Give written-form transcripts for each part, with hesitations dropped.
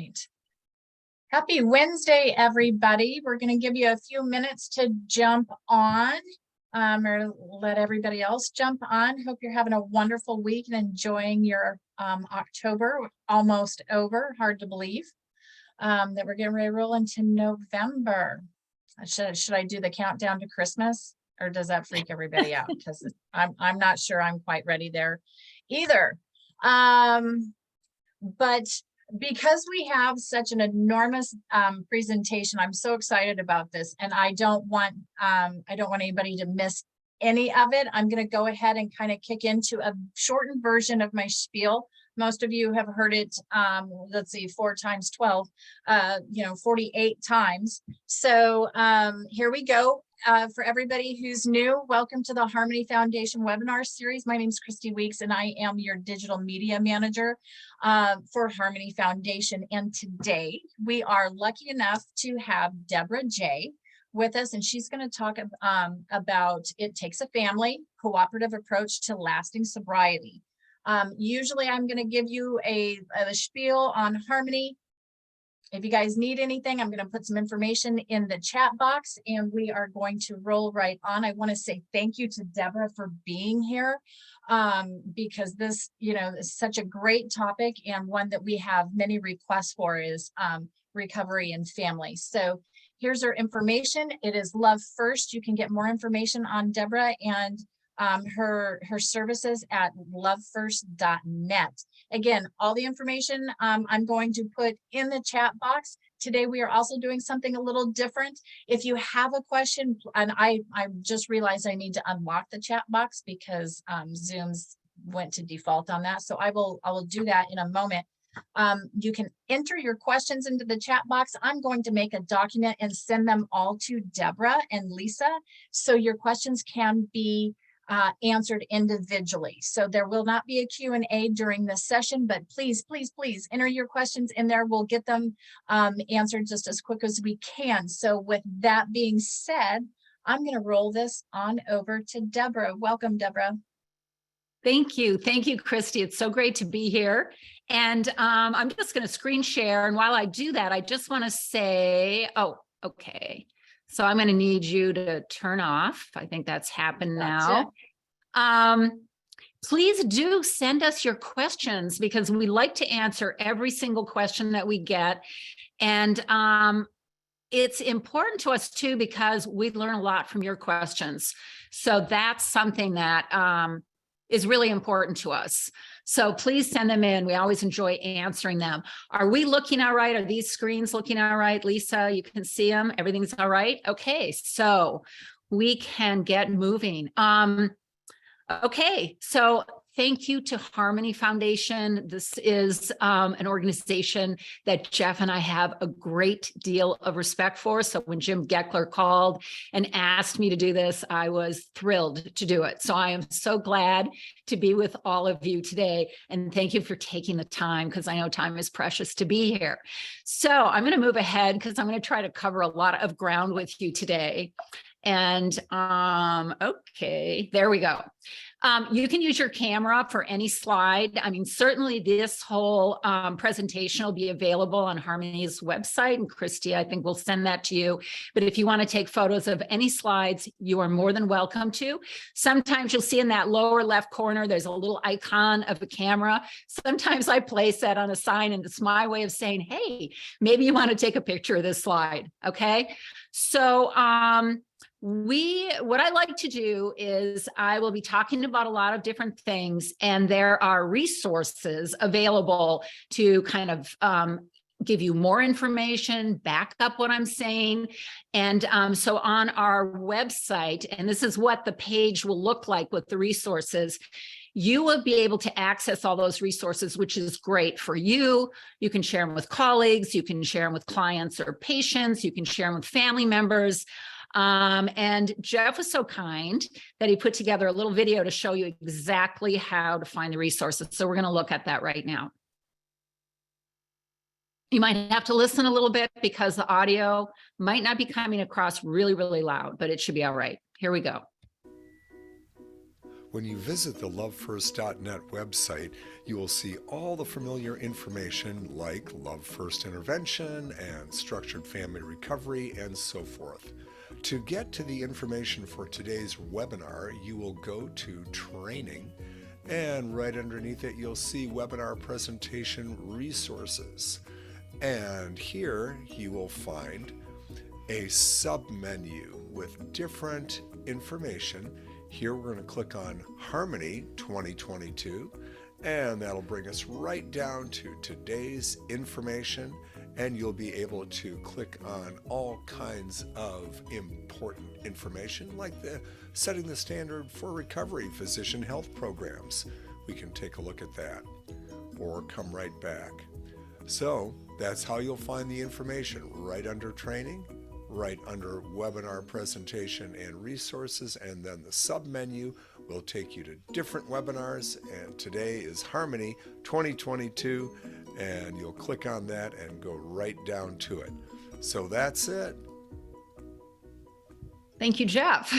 right. Happy Wednesday, everybody. We're going to give you a few minutes to jump on or let everybody else jump on. Hope you're having a wonderful week and enjoying your October, almost over, hard to believe, that we're getting ready to roll into November. Should I do the countdown to Christmas, or does that freak everybody out? Because I'm not sure I'm quite ready there either. But because we have such an enormous presentation, I'm so excited about this, and I don't want anybody to miss any of it. I'm going to go ahead and kind of kick into a shortened version of my spiel. Most of you have heard it, let's see, 4 times 12, 48 times. So here we go. For everybody who's new, welcome to the Harmony Foundation webinar series. My name is Christy Weeks, and I am your digital media manager for Harmony Foundation. And today we are lucky enough to have Deborah J with us, and she's going to talk about It Takes a Family, cooperative approach to lasting sobriety. Usually I'm going to give you a spiel on Harmony. If you guys need anything, I'm going to put some information in the chat box, and we are going to roll right on. I want to say thank you to Deborah for being here, because this, is such a great topic, and one that we have many requests for is recovery and family. So here's her information. It is Love First. You can get more information on Deborah and her services at lovefirst.net. Again, all the information I'm going to put in the chat box. Today we are also doing something a little different. If you have a question, and I just realized I need to unlock the chat box because Zoom's went to default on that. So I will do that in a moment. You can enter your questions into the chat box. I'm going to make a document and send them all to Deborah and Lisa, so your questions can be answered individually. So there will not be a Q&A during this session, but please enter your questions in there. We'll get them answered just as quick as we can. So with that being said, I'm going to roll this on over to Deborah. Welcome, Deborah. Thank you. Thank you, Christy. It's so great to be here. And I'm just going to screen share. And while I do that, I just want to say, oh, okay. So I'm going to need you to turn off. I think that's happened now. Please do send us your questions, because we like to answer every single question that we get. And it's important to us too, because we learn a lot from your questions. So that's something that is really important to us. So please send them in. We always enjoy answering them. Are we looking all right? Are these screens looking all right? Lisa, you can see them. Everything's all right? Okay, so we can get moving. Okay, so thank you to Harmony Foundation. This is an organization that Jeff and I have a great deal of respect for. So when Jim Geckler called and asked me to do this, I was thrilled to do it. So I am so glad to be with all of you today. And thank you for taking the time, because I know time is precious to be here. So I'm going to move ahead, because I'm going to try to cover a lot of ground with you today. And okay, there we go. You can use your camera for any slide. I mean, certainly this whole presentation will be available on Harmony's website, and Christy, I think, will send that to you. But if you want to take photos of any slides, you are more than welcome to. Sometimes you'll see in that lower left corner, there's a little icon of a camera. Sometimes I place that on a sign, and it's my way of saying, hey, maybe you want to take a picture of this slide, okay? So, what I like to do is I will be talking about a lot of different things, and there are resources available to kind of give you more information, back up what I'm saying. And so on our website, and this is what the page will look like with the resources, you will be able to access all those resources, which is great for you. You can share them with colleagues, you can share them with clients or patients, you can share them with family members. And Jeff was so kind that he put together a little video to show you exactly how to find the resources. So we're going to look at that right now. You might have to listen a little bit, because the audio might not be coming across really, really loud, but it should be all right. Here we go. When you visit the lovefirst.net website, you will see all the familiar information like Love First Intervention and Structured Family Recovery and so forth. To get to the information for today's webinar, you will go to Training, and right underneath it you'll see Webinar Presentation Resources. And here you will find a sub-menu with different information. Here we're going to click on Harmony 2022, and that'll bring us right down to today's information, and you'll be able to click on all kinds of important information like the setting the standard for recovery physician health programs. We can take a look at that or come right back. So that's how you'll find the information, right under Training, right under Webinar Presentation and Resources, and then the sub-menu will take you to different webinars, and today is Harmony 2022, and you'll click on that and go right down to it. So that's it. Thank you, Jeff.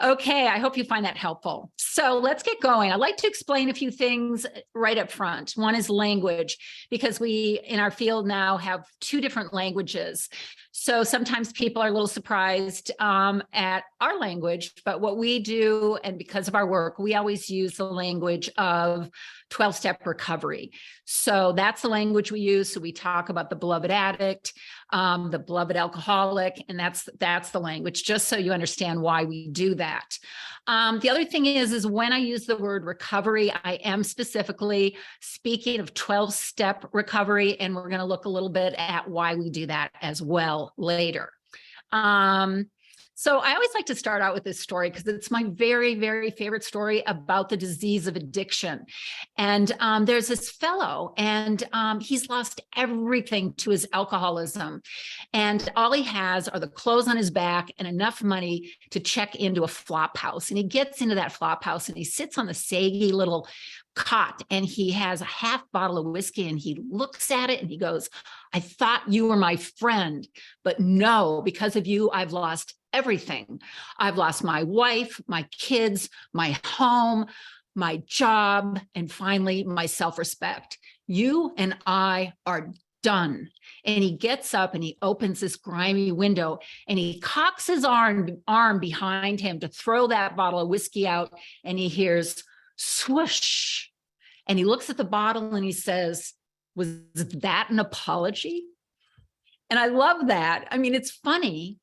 Okay, I hope you find that helpful. So let's get going. I'd like to explain a few things right up front. One is language, because we in our field now have two different languages. So sometimes people are a little surprised at our language, but what we do, and because of our work, we always use the language of 12-step recovery. So that's the language we use. So we talk about the beloved addict, the beloved alcoholic, and that's the language, just so you understand why we do that. The other thing is when I use the word recovery, I am specifically speaking of 12-step recovery, and we're going to look a little bit at why we do that as well later. So I always like to start out with this story because it's my very, very favorite story about the disease of addiction. And there's this fellow, and he's lost everything to his alcoholism. And all he has are the clothes on his back and enough money to check into a flop house. And he gets into that flop house and he sits on the saggy little cot, and he has a half bottle of whiskey, and he looks at it and he goes, "I thought you were my friend, but no, because of you, I've lost everything. I've lost my wife, my kids, my home, my job, and finally my self-respect. You and I are done." And he gets up and he opens this grimy window and he cocks his arm behind him to throw that bottle of whiskey out, and he hears swoosh. And he looks at the bottle and he says, "Was that an apology?" And I love that. I mean, it's funny,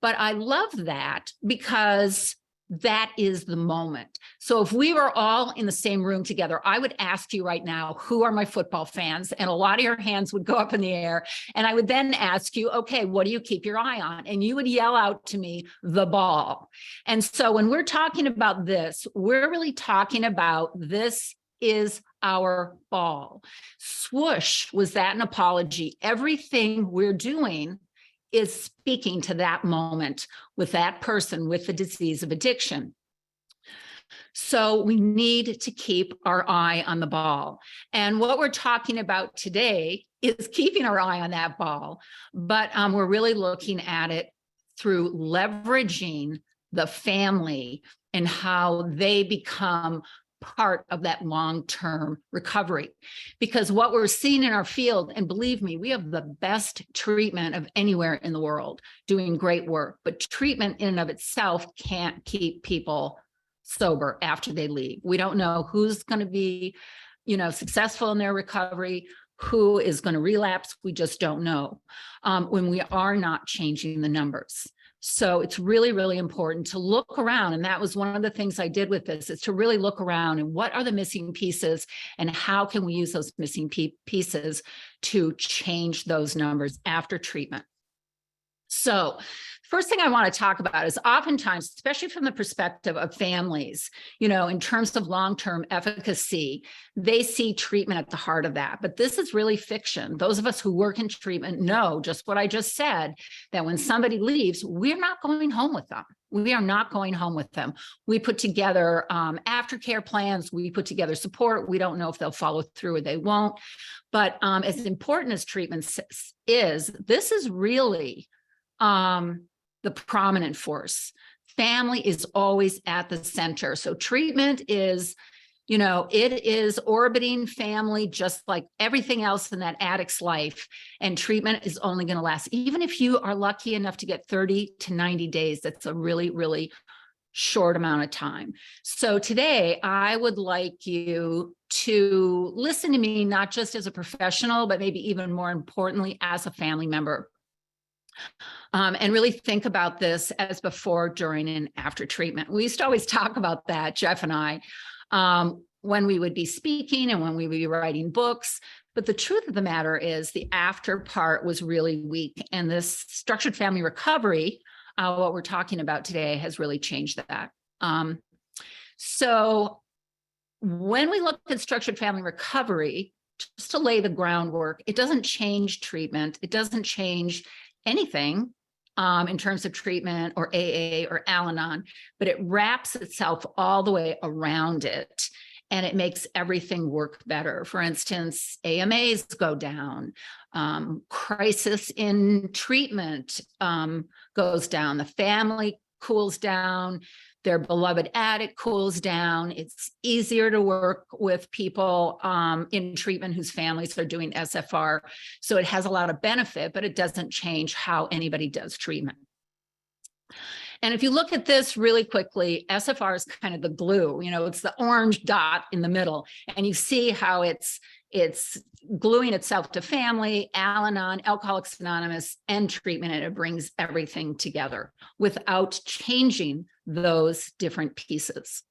but I love that because that is the moment. So if we were all in the same room together, I would ask you right now, who are my football fans? And a lot of your hands would go up in the air. And I would then ask you, okay, what do you keep your eye on? And you would yell out to me, the ball. And so when we're talking about this, we're really talking about this is our ball. Swoosh, was that an apology? Everything we're doing is speaking to that moment with that person with the disease of addiction. So we need to keep our eye on the ball. And what we're talking about today is keeping our eye on that ball, but we're really looking at it through leveraging the family and how they become part of that long-term recovery. Because what we're seeing in our field, and believe me, we have the best treatment of anywhere in the world, doing great work, but treatment in and of itself can't keep people sober after they leave. We don't know who's going to be, successful in their recovery, who is going to relapse. We just don't know when we are not changing the numbers. So it's really, really important to look around. And that was one of the things I did with this, is to really look around and what are the missing pieces and how can we use those missing pieces to change those numbers after treatment. So first thing I want to talk about is oftentimes, especially from the perspective of families, in terms of long-term efficacy, they see treatment at the heart of that. But this is really fiction. Those of us who work in treatment know just what I just said, that when somebody leaves, we're not going home with them. We are not going home with them. We put together aftercare plans. We put together support. We don't know if they'll follow through or they won't. But as important as treatment is, this is really the prominent force. family is always at the center. So treatment is, it is orbiting family, just like everything else in that addict's life. And treatment is only going to last, even if you are lucky enough to get 30 to 90 days, that's a really, really short amount of time. So today I would like you to listen to me, not just as a professional, but maybe even more importantly, as a family member. And really think about this as before, during, and after treatment. We used to always talk about that, Jeff and I, when we would be speaking and when we would be writing books. But the truth of the matter is the after part was really weak. And this structured family recovery, what we're talking about today, has really changed that. So when we look at structured family recovery, just to lay the groundwork, it doesn't change treatment. It doesn't change anything in terms of treatment or AA or Al-Anon, but it wraps itself all the way around it. And it makes everything work better. For instance, AMAs go down, crisis in treatment goes down, the family cools down, their beloved addict cools down. It's easier to work with people in treatment whose families are doing SFR. So it has a lot of benefit, but it doesn't change how anybody does treatment. And if you look at this really quickly, SFR is kind of the glue, it's the orange dot in the middle, and you see how it's gluing itself to family, Al-Anon, Alcoholics Anonymous, and treatment, and it brings everything together without changing those different pieces.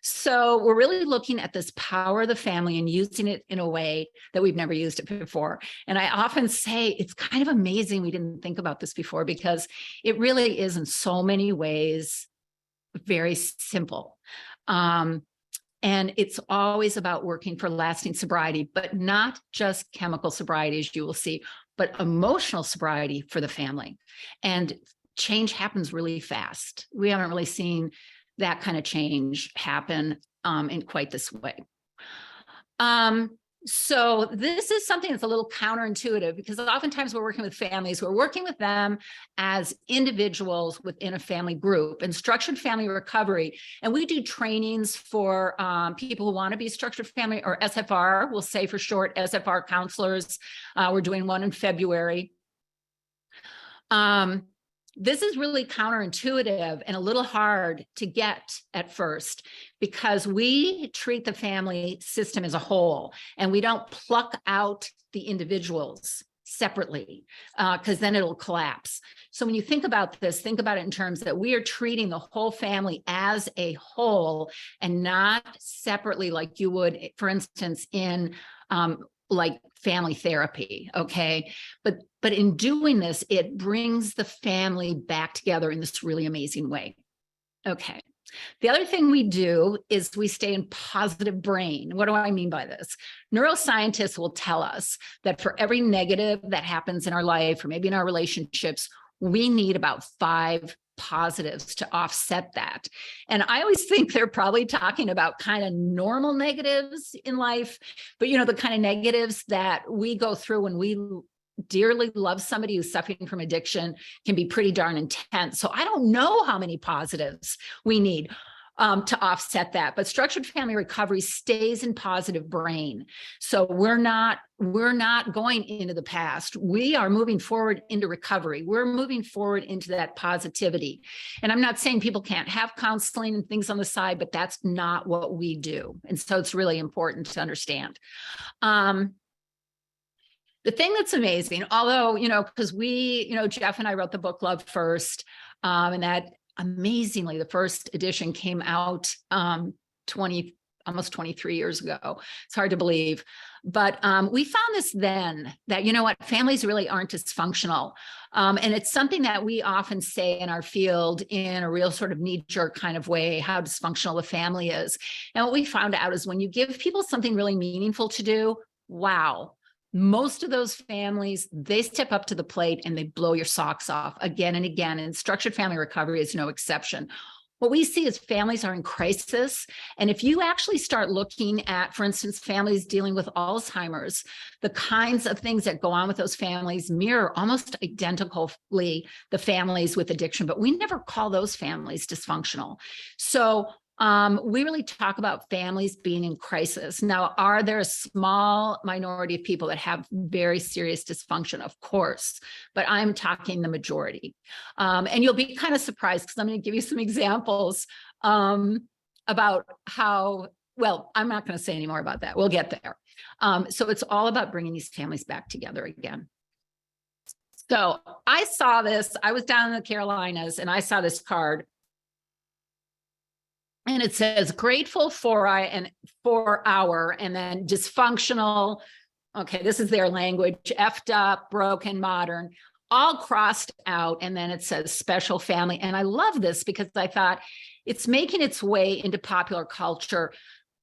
So we're really looking at this power of the family and using it in a way that we've never used it before. And I often say it's kind of amazing we didn't think about this before, because it really is in so many ways very simple. And it's always about working for lasting sobriety, but not just chemical sobriety, as you will see, but emotional sobriety for the family. And change happens really fast. We haven't really seen that kind of change happen in quite this way. So this is something that's a little counterintuitive, because oftentimes we're working with families, we're working with them as individuals within a family group, and structured family recovery. And we do trainings for people who want to be structured family or SFR, we'll say for short, SFR counselors. We're doing one in February. This is really counterintuitive and a little hard to get at first, because we treat the family system as a whole, and we don't pluck out the individuals separately, because then it'll collapse. So when you think about this, think about it in terms that we are treating the whole family as a whole and not separately, like you would, for instance, in like family therapy, okay? But in doing this, it brings the family back together in this really amazing way. Okay. The other thing we do is we stay in positive brain. What do I mean by this? Neuroscientists will tell us that for every negative that happens in our life, or maybe in our relationships, we need about 5 positives to offset that. And I always think they're probably talking about kind of normal negatives in life, but the kind of negatives that we go through when we dearly love somebody who's suffering from addiction can be pretty darn intense. So I don't know how many positives we need to offset that, but structured family recovery stays in positive brain. So we're not going into the past. We are moving forward into recovery. We're moving forward into that positivity. And I'm not saying people can't have counseling and things on the side, but that's not what we do. And so it's really important to understand. The thing that's amazing, although, because we, Jeff and I wrote the book Love First, and that amazingly, the first edition came out almost 23 years ago. It's hard to believe. But we found this then, that, families really aren't dysfunctional. And it's something that we often say in our field in a real sort of knee-jerk kind of way, how dysfunctional the family is. And what we found out is when you give people something really meaningful to do, wow, most of those families, they step up to the plate and they blow your socks off again and again. And structured family recovery is no exception. what we see is families are in crisis. And if you actually start looking at, for instance, families dealing with Alzheimer's, the kinds of things that go on with those families mirror almost identically the families with addiction, but we never call those families dysfunctional. So we really talk about families being in crisis. Now, are there a small minority of people that have very serious dysfunction? Of course, but I'm talking the majority. And you'll be kind of surprised because I'm going to give you some examples about how, well, I'm not going to say any more about that. We'll get there. So it's all about bringing these families back together again. So I saw this, I was down in the Carolinas and I saw this card. And it says grateful for our, and then dysfunctional. Okay, this is their language, effed up, broken, modern, all crossed out. And then it says special family. And I love this because I thought it's making its way into popular culture.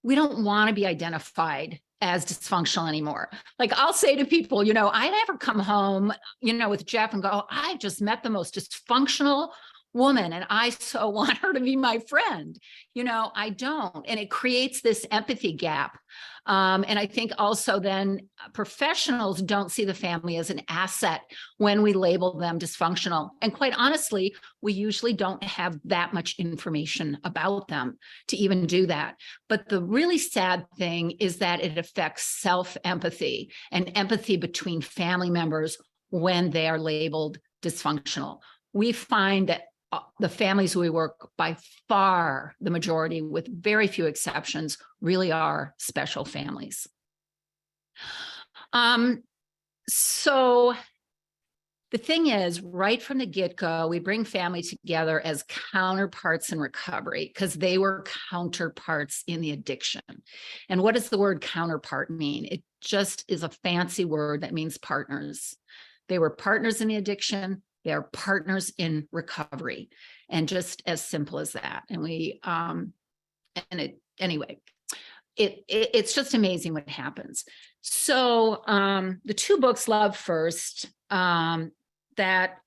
We don't want to be identified as dysfunctional anymore. Like I'll say to people, you know, I never come home, you know, with Jeff and go, oh, I just met the most dysfunctional woman and I so want her to be my friend. You know, I don't. And it creates this empathy gap. And I think also then professionals don't see the family as an asset when we label them dysfunctional. And quite honestly, we usually don't have that much information about them to even do that. But the really sad thing is that it affects self-empathy and empathy between family members when they are labeled dysfunctional. We find that the families we work, by far the majority, with very few exceptions, really are special families. So the thing is, right from the get-go, we bring family together as counterparts in recovery because they were counterparts in the addiction. And what does the word counterpart mean? It just is a fancy word that means partners. They were partners in the addiction. They are partners in recovery, and just as simple as that. And it's just amazing what happens. So the two books, Love First, that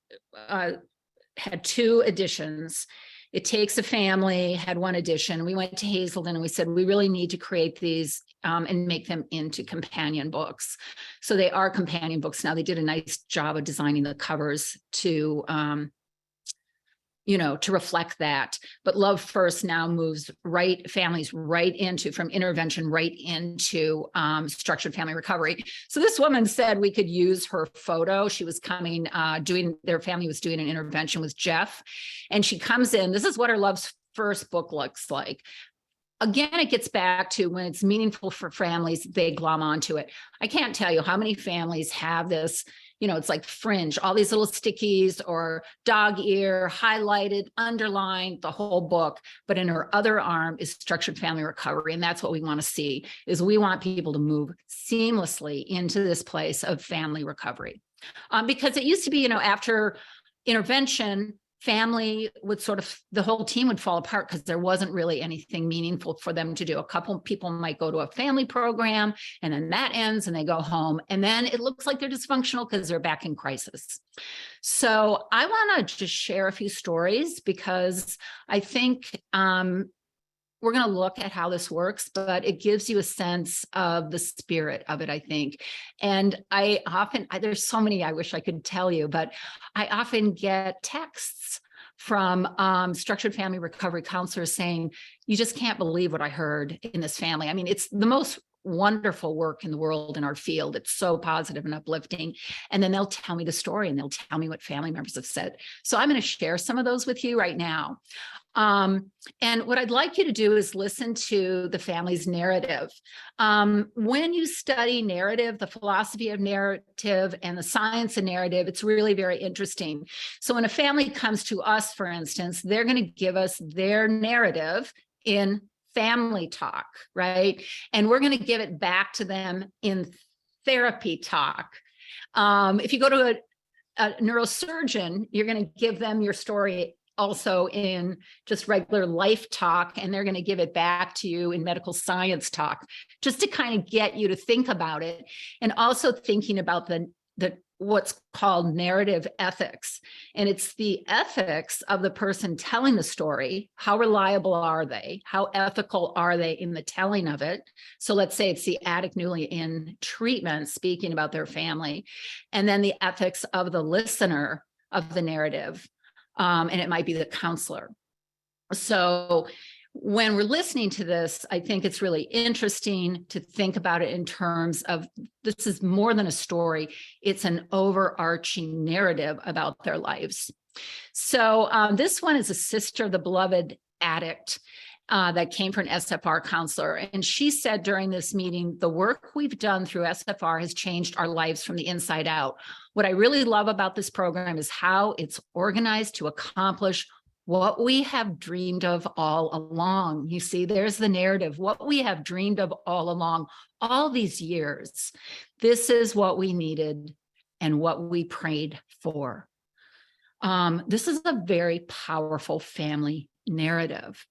had two editions. It Takes a Family had one edition. We went to Hazelden and we said, we really need to create these and make them into companion books. So they are companion books now. They did a nice job of designing the covers to, to reflect that. But Love First now moves families right into, from intervention right into structured family recovery. So this woman said we could use her photo. She was coming, their family was doing an intervention with Jeff. And she comes in, this is what her Love First book looks like. Again, it gets back to when it's meaningful for families, they glom onto it. I can't tell you how many families have this, it's like fringe, all these little stickies or dog ear, highlighted, underlined, the whole book. But in her other arm is structured family recovery. And that's what we want to see, is we want people to move seamlessly into this place of family recovery. Because it used to be, after intervention, family would the whole team would fall apart because there wasn't really anything meaningful for them to do. A couple of people might go to a family program and then that ends and they go home. And then it looks like they're dysfunctional because they're back in crisis. So I want to just share a few stories because I think we're going to look at how this works, but it gives you a sense of the spirit of it, I think. And there's so many I wish I could tell you, but I often get texts from structured family recovery counselors saying, you just can't believe what I heard in this family. I mean, it's the most wonderful work in the world in our field. It's so positive and uplifting. And then they'll tell me the story and they'll tell me what family members have said. So I'm going to share some of those with you right now. And what I'd like you to do is listen to the family's narrative. When you study narrative, the philosophy of narrative and the science of narrative, it's really very interesting. So when a family comes to us, for instance, they're going to give us their narrative in family talk, right? And we're going to give it back to them in therapy talk. If you go to a neurosurgeon, you're going to give them your story also in just regular life talk, and they're going to give it back to you in medical science talk, just to kind of get you to think about it. And also thinking about what's called narrative ethics. And it's the ethics of the person telling the story. How reliable are they? How ethical are they in the telling of it? So let's say it's the addict newly in treatment speaking about their family. And then the ethics of the listener of the narrative. And it might be the counselor. So when we're listening to this, I think it's really interesting to think about it in terms of this is more than a story. It's an overarching narrative about their lives. So this one is a sister of the beloved addict that came from an SFR counselor. And she said during this meeting, the work we've done through SFR has changed our lives from the inside out. What I really love about this program is how it's organized to accomplish what we have dreamed of all along. You see, there's the narrative, what we have dreamed of all along, all these years. This is what we needed and what we prayed for. This is a very powerful family narrative.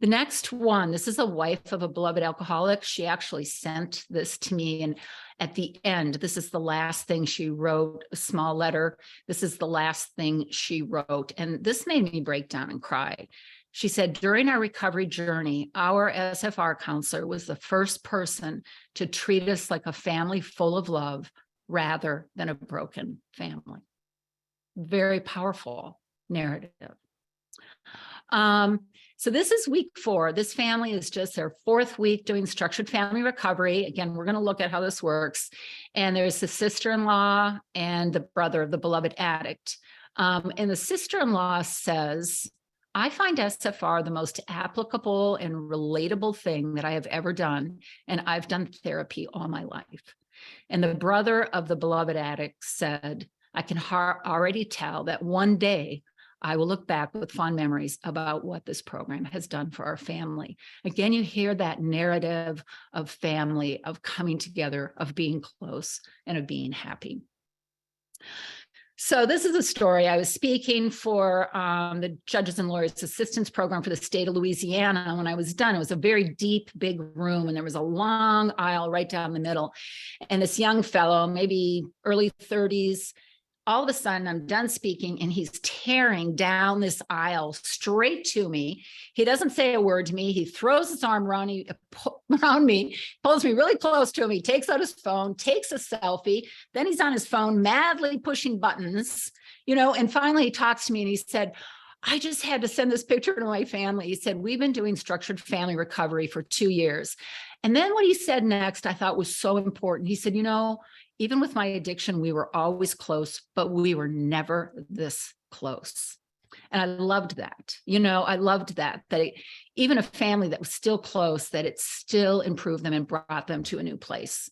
The next one, this is a wife of a beloved alcoholic. She actually sent this to me. And at the end, this is the last thing she wrote, a small letter. This is the last thing she wrote. And this made me break down and cry. She said, during our recovery journey, our SFR counselor was the first person to treat us like a family full of love rather than a broken family. Very powerful narrative. So this is week 4. This family is just their 4th week doing structured family recovery. Again, we're going to look at how this works. And there's the sister-in-law and the brother of the beloved addict. And the sister-in-law says, I find SFR the most applicable and relatable thing that I have ever done. And I've done therapy all my life. And the brother of the beloved addict said, I can already tell that one day I will look back with fond memories about what this program has done for our family. Again, you hear that narrative of family, of coming together, of being close, and of being happy. So this is a story. I was speaking for the Judges and Lawyers Assistance Program for the state of Louisiana. When I was done, it was a very deep, big room, and there was a long aisle right down the middle. And this young fellow, maybe early 30s, all of a sudden I'm done speaking and he's tearing down this aisle straight to me. He doesn't say a word to me. He throws his arm around me, pulls me really close to him. He takes out his phone, takes a selfie. Then he's on his phone, madly pushing buttons, and finally he talks to me and he said, I just had to send this picture to my family. He said, we've been doing structured family recovery for 2 years. And then what he said next, I thought was so important. He said, even with my addiction, we were always close, but we were never this close. And I loved that. I loved that even a family that was still close, that it still improved them and brought them to a new place.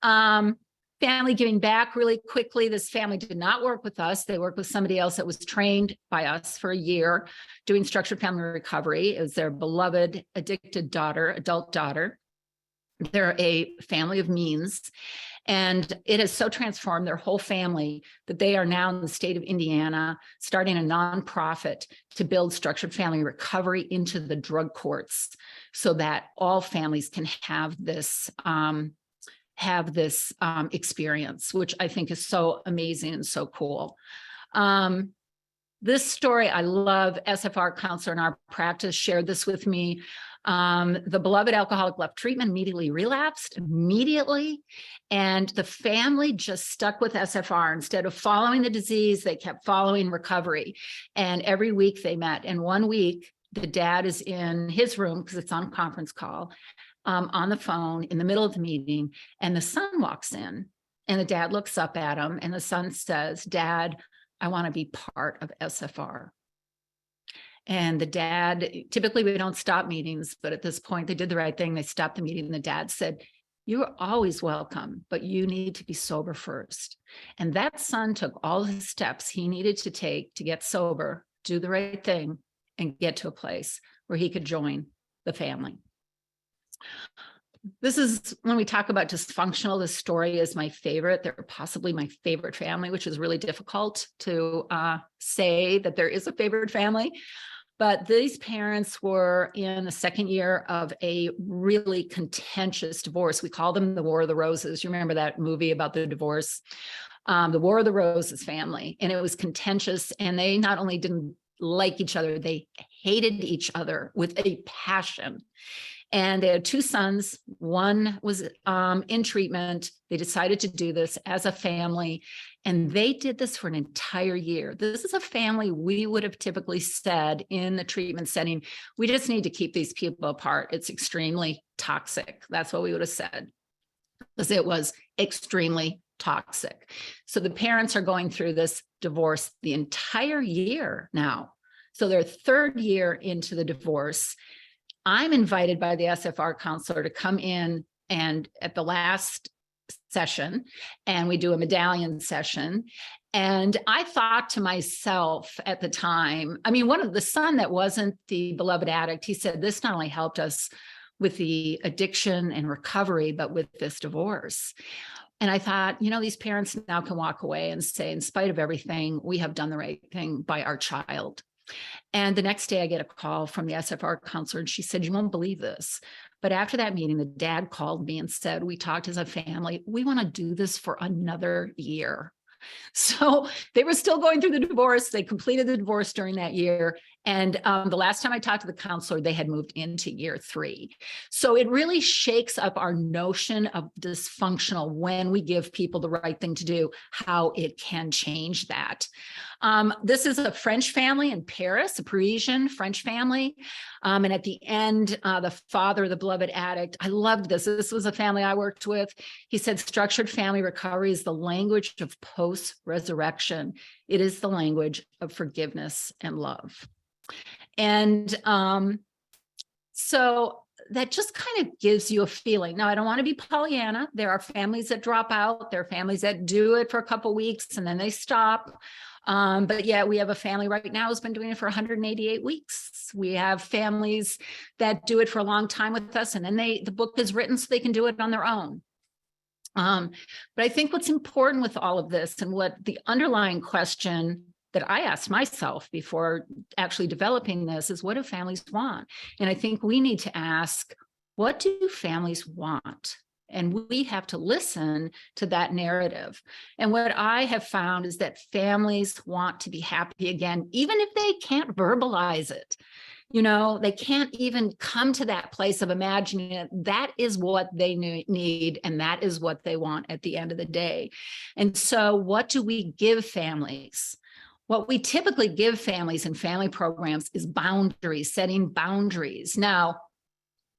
Family giving back really quickly. This family did not work with us. They worked with somebody else that was trained by us for a year doing structured family recovery. It was their beloved addicted daughter, adult daughter. They're a family of means. And it has so transformed their whole family that they are now in the state of Indiana, starting a nonprofit to build structured family recovery into the drug courts so that all families can have this experience, which I think is so amazing and so cool. This story, I love. SFR counselor in our practice shared this with me. The beloved alcoholic left treatment, immediately relapsed, and the family just stuck with SFR. Instead of following the disease, they kept following recovery. And every week they met. And one week, the dad is in his room because it's on conference call, on the phone in the middle of the meeting, and the son walks in. And the dad looks up at him, and the son says, Dad, I want to be part of SFR. And the dad, typically we don't stop meetings, but at this point they did the right thing. They stopped the meeting. And the dad said, you're always welcome, but you need to be sober first. And that son took all the steps he needed to take to get sober, do the right thing, and get to a place where he could join the family. This is when we talk about dysfunctional, this story is my favorite. They're possibly my favorite family, which is really difficult to say that there is a favorite family. But these parents were in the second year of a really contentious divorce. We call them the War of the Roses. You remember that movie about the divorce? the War of the Roses family, and it was contentious, and they not only didn't like each other, they hated each other with a passion. And they had two sons. One was in treatment. They decided to do this as a family, and they did this for an entire year. This is a family we would have typically said in the treatment setting, we just need to keep these people apart. It's extremely toxic. That's what we would have said, because it was extremely toxic. So the parents are going through this divorce the entire year now. So their third year into the divorce. I'm invited by the SFR counselor to come in and at the last session, and we do a medallion session. And I thought to myself at the time, I mean, one of the son that wasn't the beloved addict, he said, this not only helped us with the addiction and recovery, but with this divorce. And I thought, you know, these parents now can walk away and say, in spite of everything, we have done the right thing by our child. And the next day I get a call from the SFR counselor, and she said, you won't believe this, but after that meeting, the dad called me and said, we talked as a family, we want to do this for another year. So they were still going through the divorce. They completed the divorce during that year. And the last time I talked to the counselor, they had moved into year 3. So it really shakes up our notion of dysfunctional when we give people the right thing to do, how it can change that. This is a French family in Paris, a Parisian French family. And at the end, the father, the beloved addict, I loved this. This was a family I worked with. He said, structured family recovery is the language of post-resurrection. It is the language of forgiveness and love. And so that just kind of gives you a feeling. Now, I don't want to be Pollyanna. There are families that drop out. There are families that do it for a couple of weeks and then they stop. But yeah, we have a family right now who's been doing it for 188 weeks. We have families that do it for a long time with us, and then the book is written so they can do it on their own. But I think what's important with all of this, and what the underlying question that I asked myself before actually developing this, is what do families want? And I think we need to ask, what do families want? And we have to listen to that narrative. And what I have found is that families want to be happy again, even if they can't verbalize it. You know, they can't even come to that place of imagining it. That is what they need, and that is what they want at the end of the day. And so what do we give families? What we typically give families in family programs is boundaries, setting boundaries. Now,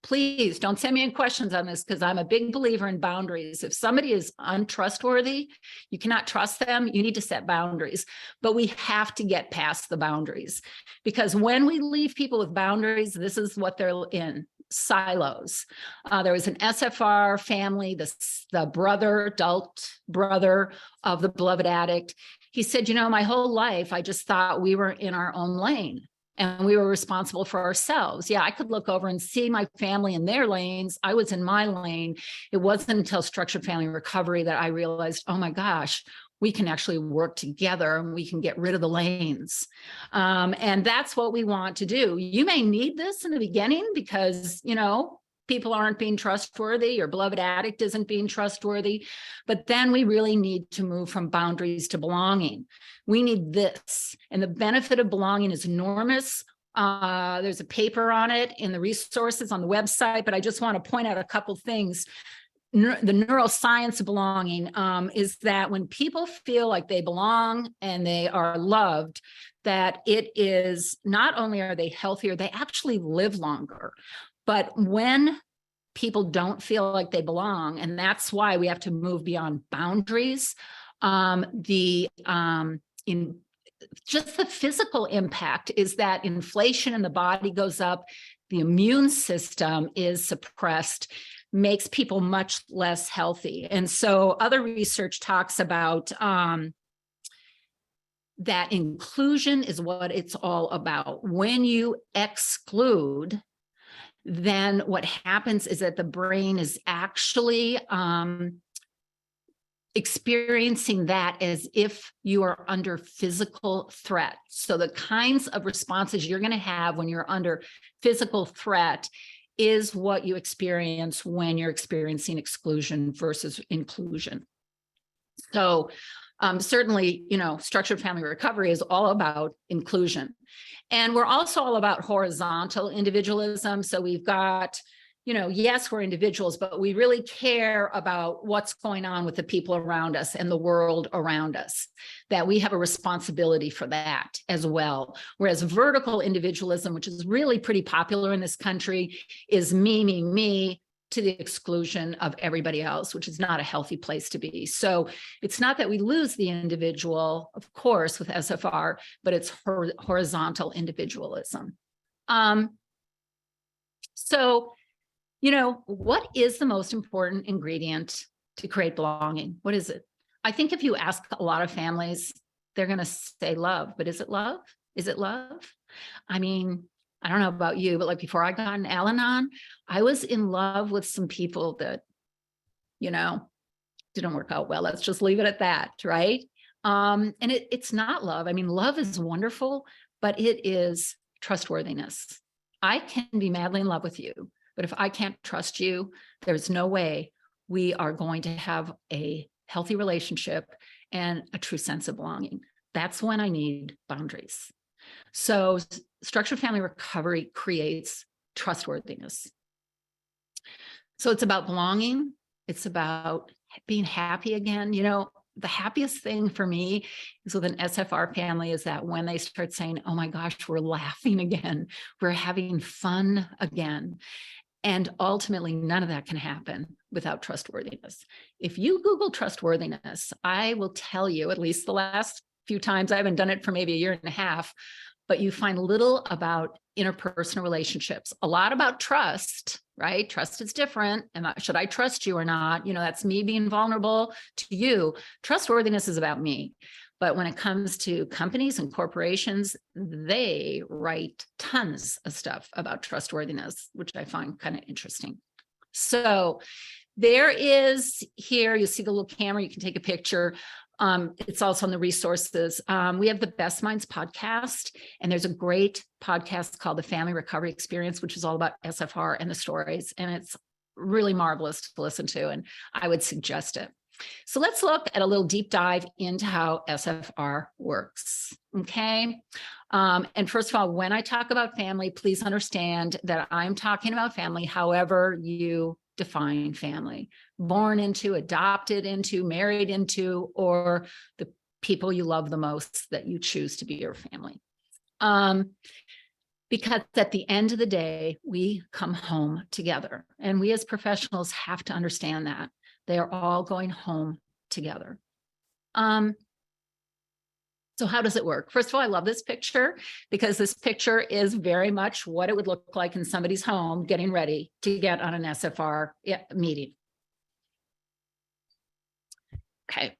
please don't send me any questions on this, because I'm a big believer in boundaries. If somebody is untrustworthy, you cannot trust them, you need to set boundaries. But we have to get past the boundaries, because when we leave people with boundaries, this is what they're in. Silos. There was an SFR family, the brother, adult brother of the beloved addict. He said, you know, my whole life, I just thought we were in our own lane and we were responsible for ourselves. Yeah, I could look over and see my family in their lanes. I was in my lane. It wasn't until structured family recovery that I realized, oh my gosh, we can actually work together and we can get rid of the lanes. And that's what we want to do. You may need this in the beginning because, you know, people aren't being trustworthy, your beloved addict isn't being trustworthy, but then we really need to move from boundaries to belonging. We need this, and the benefit of belonging is enormous. There's a paper on it in the resources on the website, but I just want to point out a couple things. The neuroscience of belonging is that when people feel like they belong and they are loved, that it is not only are they healthier, they actually live longer. But when people don't feel like they belong, and that's why we have to move beyond boundaries, in just the physical impact is that inflation in the body goes up, the immune system is suppressed, makes people much less healthy. And so other research talks about that inclusion is what it's all about. When you exclude, then what happens is that the brain is actually experiencing that as if you are under physical threat. So the kinds of responses you're going to have when you're under physical threat is what you experience when you're experiencing exclusion versus inclusion. So Certainly, structured family recovery is all about inclusion. And we're also all about horizontal individualism. So we've got, yes, we're individuals, but we really care about what's going on with the people around us and the world around us, that we have a responsibility for that as well. Whereas vertical individualism, which is really pretty popular in this country, is me, me, me, to the exclusion of everybody else, which is not a healthy place to be. So it's not that we lose the individual, of course, with SFR, but it's horizontal individualism. So, what is the most important ingredient to create belonging? What is it? I think if you ask a lot of families, they're going to say love, but is it love? Is it love? I mean, I don't know about you, but like before I got an Al-Anon, I was in love with some people that, didn't work out well. Let's just leave it at that, right? And it's not love. I mean, love is wonderful, but it is trustworthiness. I can be madly in love with you, but if I can't trust you, there's no way we are going to have a healthy relationship and a true sense of belonging. That's when I need boundaries. So structured family recovery creates trustworthiness. So it's about belonging. It's about being happy again. The happiest thing for me is with an SFR family is that when they start saying, oh my gosh, we're laughing again, we're having fun again. And ultimately, none of that can happen without trustworthiness. If you Google trustworthiness, I will tell you, at least the last few times, I haven't done it for maybe a year and a half, but you find little about interpersonal relationships, a lot about trust, right? Trust is different. And should I trust you or not? That's me being vulnerable to you. Trustworthiness is about me. But when it comes to companies and corporations, they write tons of stuff about trustworthiness, which I find kind of interesting. So there is here, you see the little camera, you can take a picture. It's also on the resources. We have the Best Minds podcast, and there's a great podcast called The Family Recovery Experience, which is all about SFR and the stories. And it's really marvelous to listen to, and I would suggest it. So let's look at a little deep dive into how SFR works, okay? And first of all, when I talk about family, please understand that I'm talking about family however you define family. Born into, adopted into, married into, or the people you love the most that you choose to be your family. Because at the end of the day, we come home together. And we as professionals have to understand that. They are all going home together. So how does it work? First of all, I love this picture because this picture is very much what it would look like in somebody's home getting ready to get on an SFR meeting. Okay,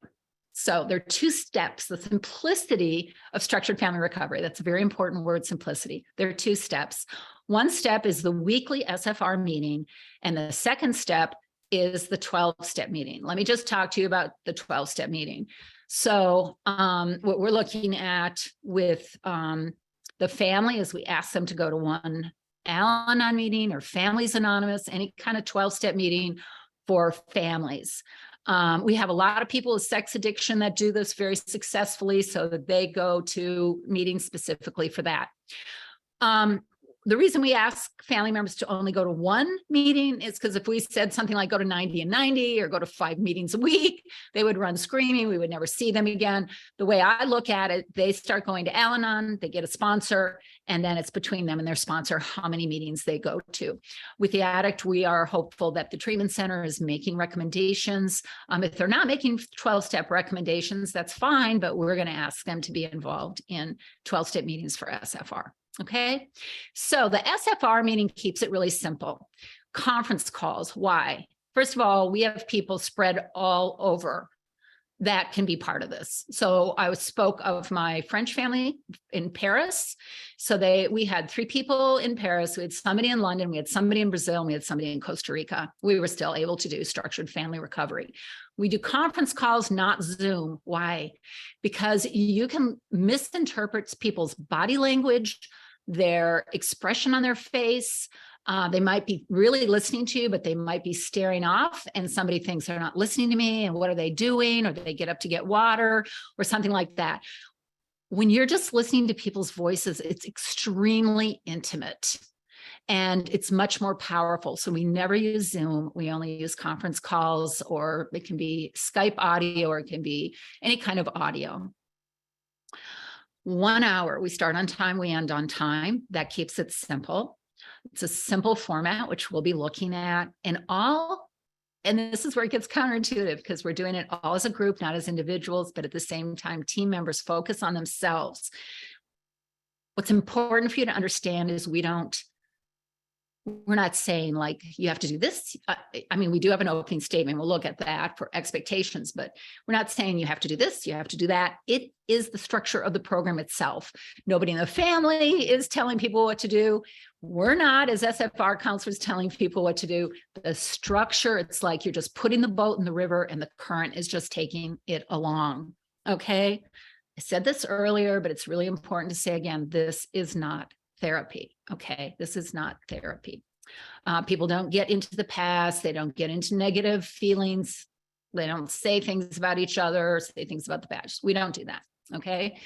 so there are two steps. The simplicity of structured family recovery. That's a very important word, simplicity. There are two steps. One step is the weekly SFR meeting, and the second step is the 12-step meeting. Let me just talk to you about the 12-step meeting. So what we're looking at with the family is we ask them to go to one Al-Anon meeting or Families Anonymous, any kind of 12-step meeting for families. We have a lot of people with sex addiction that do this very successfully so that they go to meetings specifically for that. The reason we ask family members to only go to one meeting is because if we said something like go to 90 and 90 or go to 5 meetings a week, they would run screaming. We would never see them again. The way I look at it, they start going to Al-Anon, they get a sponsor, and then it's between them and their sponsor how many meetings they go to. With the addict, we are hopeful that the treatment center is making recommendations. If they're not making 12-step recommendations, that's fine, but we're going to ask them to be involved in 12-step meetings for SFR. Okay, so the SFR meeting keeps it really simple. Conference calls, why? First of all, we have people spread all over that can be part of this. So I spoke of my French family in Paris. So we had 3 people in Paris. We had somebody in London, we had somebody in Brazil, and we had somebody in Costa Rica. We were still able to do structured family recovery. We do conference calls, not Zoom. Why? Because you can misinterpret people's body language, their expression on their face. They might be really listening to you, but they might be staring off, and somebody thinks they're not listening to me. And what are they doing? Or they get up to get water or something like that. When you're just listening to people's voices, it's extremely intimate and it's much more powerful. So we never use Zoom. We only use conference calls, or it can be Skype audio, or it can be any kind of audio. 1 hour, we start on time, we end on time. That keeps it simple. It's a simple format, which we'll be looking at, and this is where it gets counterintuitive, because we're doing it all as a group, not as individuals, but at the same time, team members focus on themselves. What's important for you to understand is we're not saying like, you have to do this. I mean, we do have an opening statement. We'll look at that for expectations, but we're not saying you have to do this, you have to do that. It is the structure of the program itself. Nobody in the family is telling people what to do. We're not, as SFR counselors, telling people what to do. The structure, it's like you're just putting the boat in the river and the current is just taking it along. Okay. I said this earlier, but it's really important to say again, this is not therapy. Okay. This is not therapy. People don't get into the past. They don't get into negative feelings. They don't say things about each other, say things about the past. We don't do that. Okay.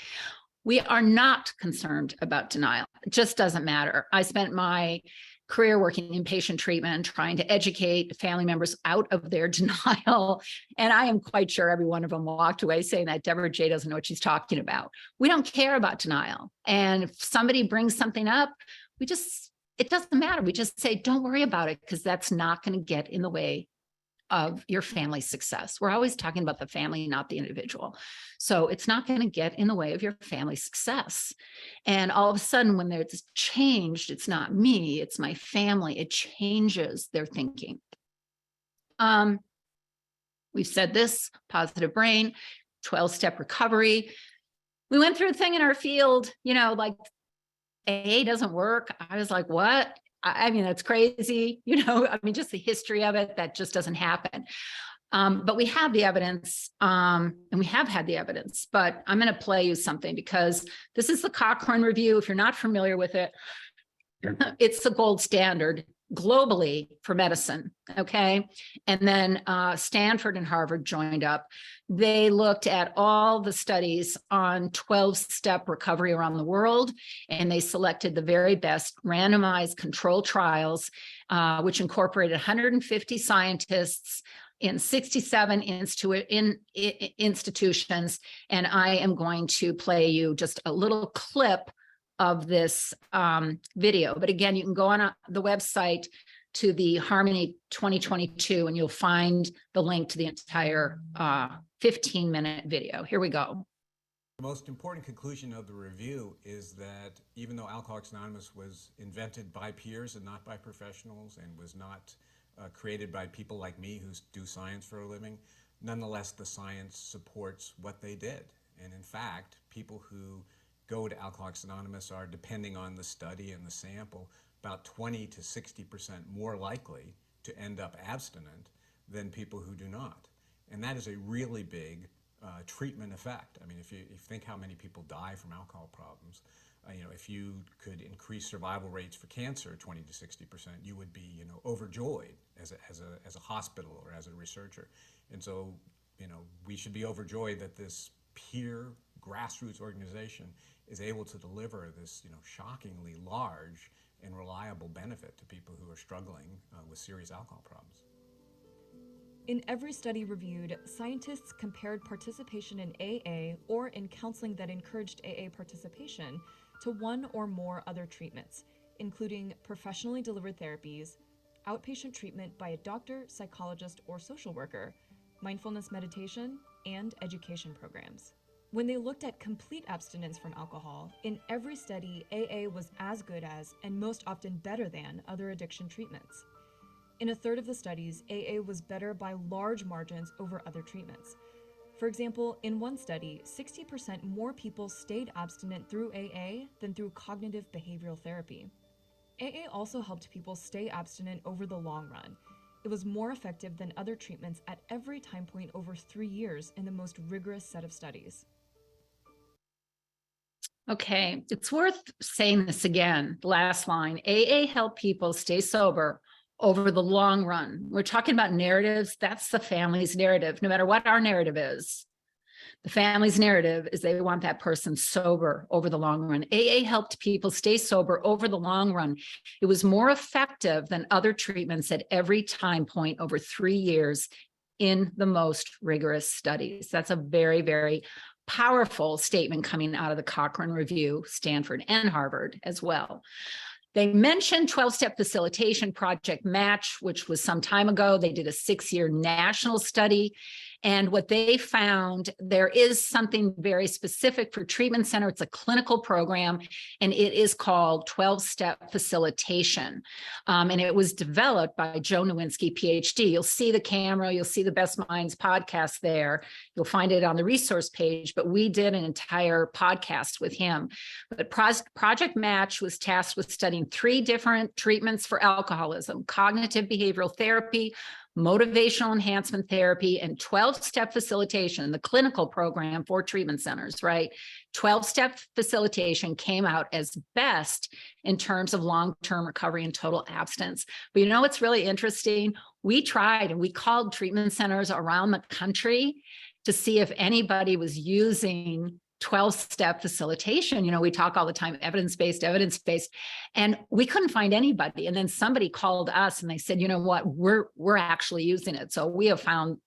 We are not concerned about denial. It just doesn't matter. I spent my career working in patient treatment and trying to educate family members out of their denial. And I am quite sure every one of them walked away saying that Deborah J doesn't know what she's talking about. We don't care about denial. And if somebody brings something up, it doesn't matter. We just say, don't worry about it, because that's not going to get in the way of your family's success. We're always talking about the family, not the individual. So it's not going to get in the way of your family's success. And all of a sudden, when there's changed, it's not me, it's my family. It changes their thinking. We've said this, positive brain, 12-step recovery. We went through a thing in our field, like AA doesn't work. I was like, what? I mean, that's crazy. Just the history of it, that just doesn't happen. But we have the evidence, and we have had the evidence, but I'm going to play you something, because this is the Cochrane review. If you're not familiar with it, it's the gold standard globally for medicine. Okay. And then Stanford and Harvard joined up. They looked at all the studies on 12-step recovery around the world, and they selected the very best randomized controlled trials, which incorporated 150 scientists in 67 institutions. And I am going to play you just a little clip of this video. But again, you can go on the website to the Harmony 2022, and you'll find the link to the entire 15-minute video. Here we go. The most important conclusion of the review is that even though Alcoholics Anonymous was invented by peers and not by professionals, and was not created by people like me who do science for a living, nonetheless the science supports what they did. And in fact, people who go to Alcoholics Anonymous are, depending on the study and the sample, about 20 to 60% more likely to end up abstinent than people who do not. And that is a really big treatment effect. I mean, if you think how many people die from alcohol problems, if you could increase survival rates for cancer 20 to 60%, you would be, overjoyed as a hospital or as a researcher. And so, we should be overjoyed that this peer grassroots organization is able to deliver this, shockingly large and reliable benefit to people who are struggling with serious alcohol problems. In every study reviewed, scientists compared participation in AA or in counseling that encouraged AA participation to one or more other treatments, including professionally delivered therapies, outpatient treatment by a doctor, psychologist, or social worker, mindfulness meditation, and education programs. When they looked at complete abstinence from alcohol, in every study, AA was as good as, and most often better than, other addiction treatments. In a third of the studies, AA was better by large margins over other treatments. For example, in one study, 60% more people stayed abstinent through AA than through cognitive behavioral therapy. AA also helped people stay abstinent over the long run. It was more effective than other treatments at every time point over 3 years in the most rigorous set of studies. Okay, it's worth saying this again. The last line, AA help people stay sober over the long run. We're talking about narratives. That's the family's narrative, no matter what our narrative is. The family's narrative is they want that person sober over the long run. AA helped people stay sober over the long run. It was more effective than other treatments at every time point over 3 years in the most rigorous studies. That's a very, very powerful statement coming out of the Cochrane Review, Stanford and Harvard as well. They mentioned 12-step facilitation, Project Match, which was some time ago. They did a 6-year national study. And what they found, there is something very specific for treatment center. It's a clinical program, and it is called 12-step facilitation. And it was developed by Joe Nowinski, PhD. You'll see the camera, you'll see the Best Minds podcast there. You'll find it on the resource page, but we did an entire podcast with him. But Project Match was tasked with studying 3 different treatments for alcoholism: cognitive behavioral therapy, motivational enhancement therapy, and 12-step facilitation, the clinical program for treatment centers, right? 12-step facilitation came out as best in terms of long-term recovery and total abstinence. But you know what's really interesting? We tried and we called treatment centers around the country to see if anybody was using 12-step facilitation. You know, we talk all the time, evidence-based, and we couldn't find anybody. And then somebody called us and they said, you know what, we're actually using it. So we have found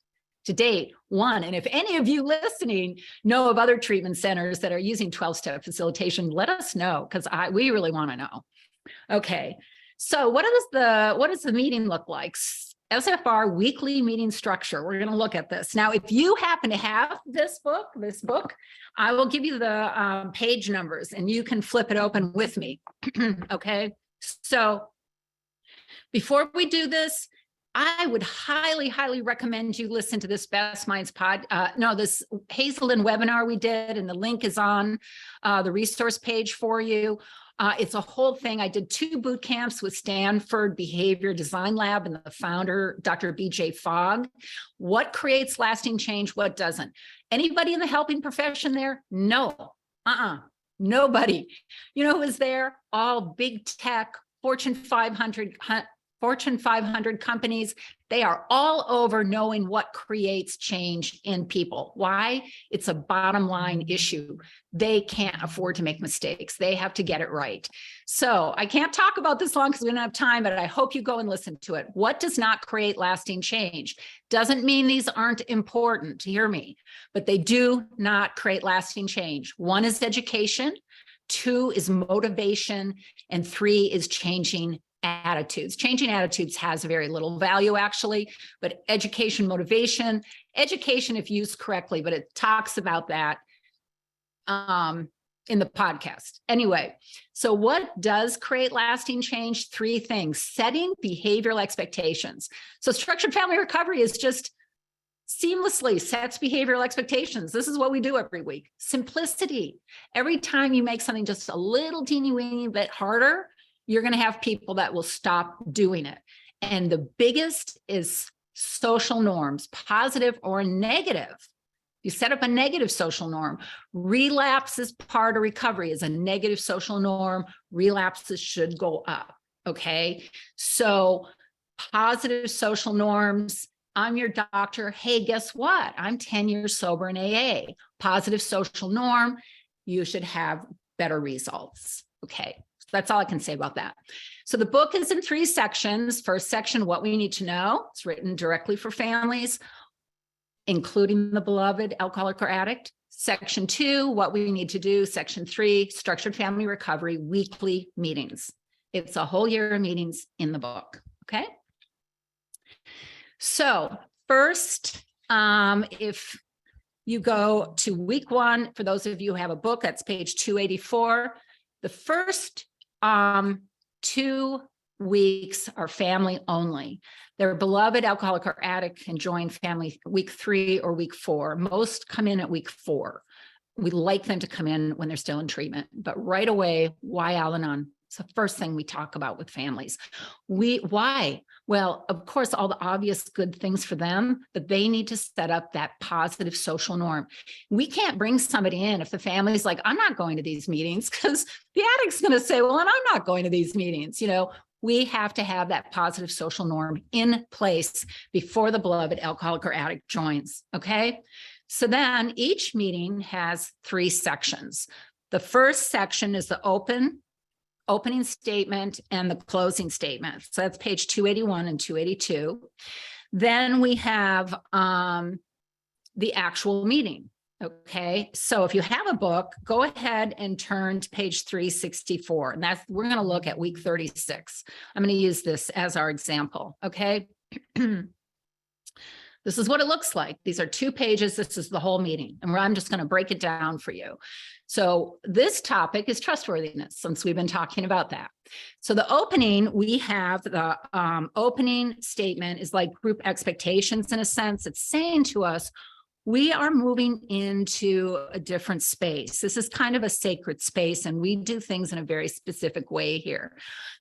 to date 1. And if any of you listening know of other treatment centers that are using 12-step facilitation, let us know, because we really want to know. Okay, so what does the meeting look like? SFR weekly meeting structure. We're going to look at this. Now, if you happen to have this book, I will give you the page numbers and you can flip it open with me. Okay. So before we do this, I would highly, highly recommend you listen to this Best Minds this Hazelden webinar we did, and the link is on the resource page for you. It's a whole thing. I did 2 boot camps with Stanford Behavior Design Lab and the founder, Dr. BJ Fogg. What creates lasting change? What doesn't? Anybody in the helping profession there? No. Nobody. You know who was there? All big tech, Fortune 500 companies. They are all over knowing what creates change in people. Why? It's a bottom line issue. They can't afford to make mistakes. They have to get it right. So I can't talk about this long because we don't have time, but I hope you go and listen to it. What does not create lasting change? Doesn't mean these aren't important, hear me, but they do not create lasting change. 1 is education, 2 is motivation, and 3 is changing attitudes. Changing attitudes has very little value, actually, but education, motivation, education, if used correctly, but it talks about that in the podcast. Anyway, so what does create lasting change? 3 things: setting behavioral expectations. So structured family recovery is just seamlessly sets behavioral expectations. This is what we do every week. Simplicity. Every time you make something just a little teeny weeny bit harder, you're going to have people that will stop doing it. And the biggest is social norms, positive or negative. You set up a negative social norm. Relapse is part of recovery, is a negative social norm. Relapses should go up. Okay. So positive social norms. I'm your doctor. Hey, guess what? I'm 10 years sober in AA. Positive social norm. You should have better results. Okay. That's all I can say about that. So the book is in 3 sections. First section, what we need to know. It's written directly for families, including the beloved alcoholic or addict. Section 2, what we need to do. Section 3, structured family recovery, weekly meetings. It's a whole year of meetings in the book. Okay. So first, if you go to week 1, for those of you who have a book, that's page 284. The first 2 weeks are family only. Their beloved alcoholic or addict can join family week 3 or week 4. Most come in at week 4. We like them to come in when they're still in treatment, but right away, why Al-Anon? It's the first thing we talk about with families. Why? Well, of course, all the obvious good things for them, but they need to set up that positive social norm. We can't bring somebody in if the family's like, I'm not going to these meetings, because the addict's going to say, well, and I'm not going to these meetings. We have to have that positive social norm in place before the beloved alcoholic or addict joins. Okay. So then each meeting has 3 sections. The first section is the opening statement and the closing statement. So that's page 281 and 282. Then we have the actual meeting. Okay, so if you have a book, go ahead and turn to page 364. And we're going to look at week 36. I'm going to use this as our example. Okay. This is what it looks like. These are 2 pages. This is the whole meeting. And I'm just going to break it down for you. So this topic is trustworthiness, since we've been talking about that. So the opening, we have the opening statement is like group expectations in a sense. It's saying to us, we are moving into a different space. This is kind of a sacred space, and we do things in a very specific way here.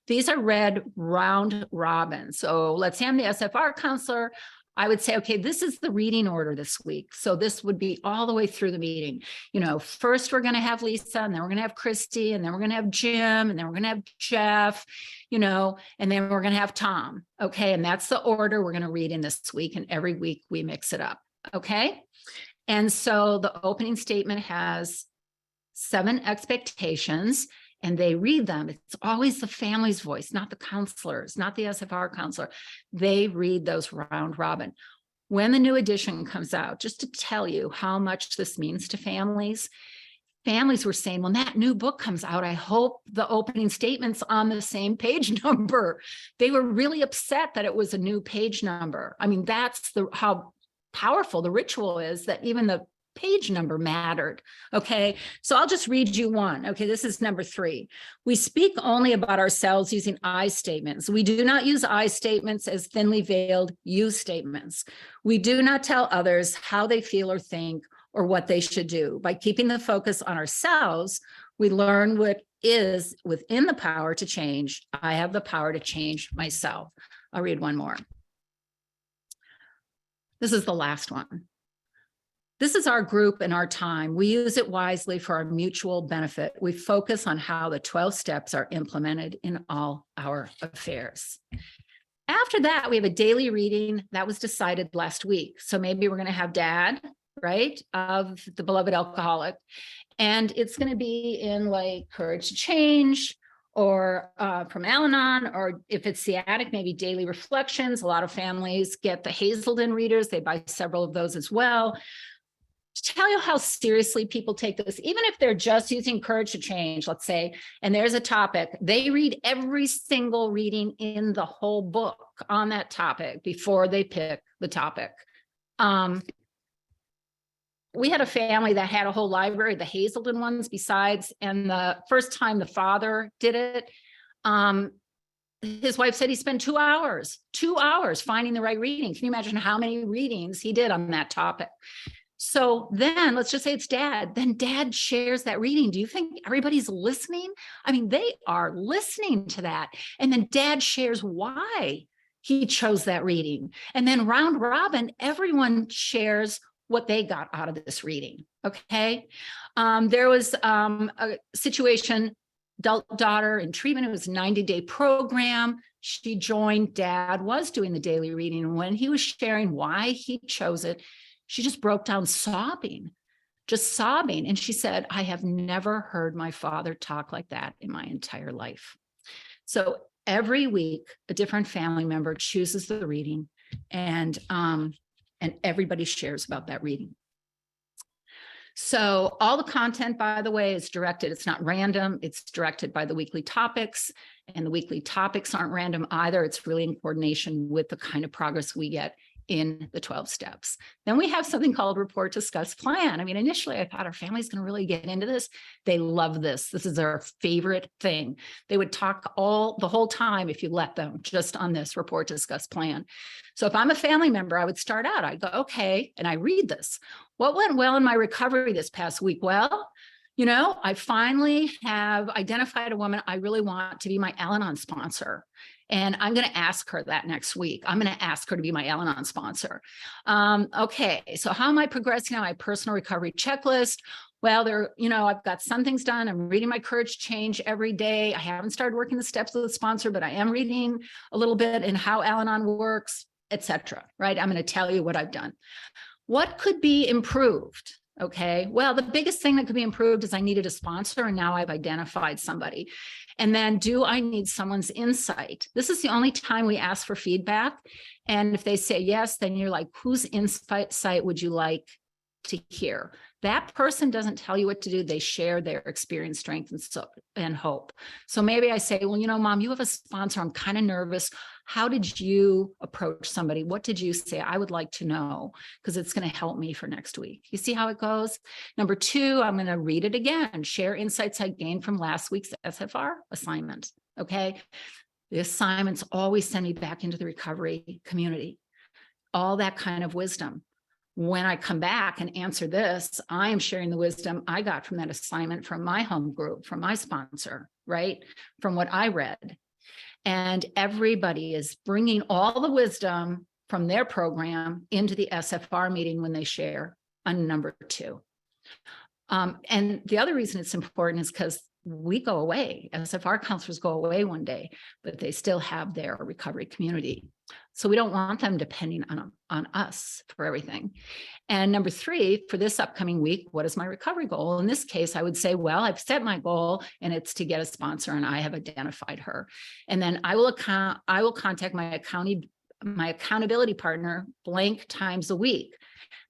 These are read round robin. So let's say I'm the SFR counselor. I would say, okay, this is the reading order this week. So this would be all the way through the meeting. First we're going to have Lisa, and then we're going to have Christy, and then we're going to have Jim, and then we're going to have Jeff, and then we're going to have Tom. Okay. And that's the order we're going to read in this week. And every week we mix it up. Okay. And so the opening statement has 7 expectations, and they read them. It's always the family's voice, not the counselors, not the SFR counselor. They read those round robin. When the new edition comes out, just to tell you how much this means to families were saying, when that new book comes out, I hope the opening statement's on the same page number. They were really upset that it was a new page number. I mean, that's how powerful the ritual is, that even the page number mattered. Okay. So I'll just read you one. Okay. This is number 3. We speak only about ourselves using I statements. We do not use I statements as thinly veiled you statements. We do not tell others how they feel or think or what they should do. By keeping the focus on ourselves, we learn what is within the power to change. I have the power to change myself. I'll read one more. This is the last one. This is our group and our time. We use it wisely for our mutual benefit. We focus on how the 12 steps are implemented in all our affairs. After that, we have a daily reading that was decided last week. So maybe we're going to have Dad, right, of the beloved alcoholic. And it's going to be in like Courage to Change, or from Al-Anon, or if it's the addict, maybe daily reflections. A lot of families get the Hazelden readers. They buy several of those as well. To tell you how seriously people take this, even if they're just using Courage to Change, let's say, and there's a topic, they read every single reading in the whole book on that topic before they pick the topic. We had a family that had a whole library, the Hazelden ones besides, and the first time the father did it, his wife said he spent 2 hours finding the right reading. Can you imagine how many readings he did on that topic? So then let's just say it's Dad. Then Dad shares that reading. Do you think everybody's listening? I mean, they are listening to that. And then Dad shares why he chose that reading. And then round robin, everyone shares what they got out of this reading. Okay. There was a situation, daughter in treatment. It was a 90-day program. She joined. Dad was doing the daily reading. And when he was sharing why he chose it, she just broke down sobbing. And she said, I have never heard my father talk like that in my entire life. So every week, a different family member chooses the reading, and everybody shares about that reading. So all the content, by the way, is directed. It's not random. It's directed by the weekly topics, and the weekly topics aren't random either. It's really in coordination with the kind of progress we get in the 12 steps. Then we have something called Report, Discuss, Plan. I mean, initially I thought our family's going to really get into this. They love this. This is their favorite thing. They would talk the whole time if you let them, just on this Report, Discuss, Plan. So if I'm a family member, I would start out, I go, okay, and I read this. What went well in my recovery this past week? Well, You know, I finally have identified a woman I really want to be my Al-Anon sponsor. And I'm going to ask her that next week. I'm going to ask her to be my Al-Anon sponsor. Okay, so how am I progressing on my personal recovery checklist? Well, I've got some things done. I'm reading my Courage Change every day. I haven't started working the steps of the sponsor, but I am reading a little bit in how Al-Anon works, etc. Right? I'm going to tell you what I've done. What could be improved? Okay, well, the biggest thing that could be improved is I needed a sponsor, and now I've identified somebody. And then, do I need someone's insight? This is the only time we ask for feedback. And if they say yes, then you're like, whose insight would you like to hear? That person doesn't tell you what to do. They share their experience, strength, and hope. So maybe I say, well, Mom, you have a sponsor. I'm kind of nervous. How did you approach somebody? What did you say? I would like to know, because it's going to help me for next week. You see how it goes? Number 2, I'm going to read it again, share insights I gained from last week's SFR assignment. Okay. The assignments always send me back into the recovery community, all that kind of wisdom. When I come back and answer this, I am sharing the wisdom I got from that assignment, from my home group, from my sponsor, right? From what I read. And everybody is bringing all the wisdom from their program into the SFR meeting when they share on number 2. And the other reason it's important is because we go away. SFR counselors go away one day, but they still have their recovery community. So we don't want them depending on us for everything. And number 3, for this upcoming week, what is my recovery goal? In this case, I would say, well, I've set my goal and it's to get a sponsor, and I have identified her. And then I will contact my accountability partner blank times a week.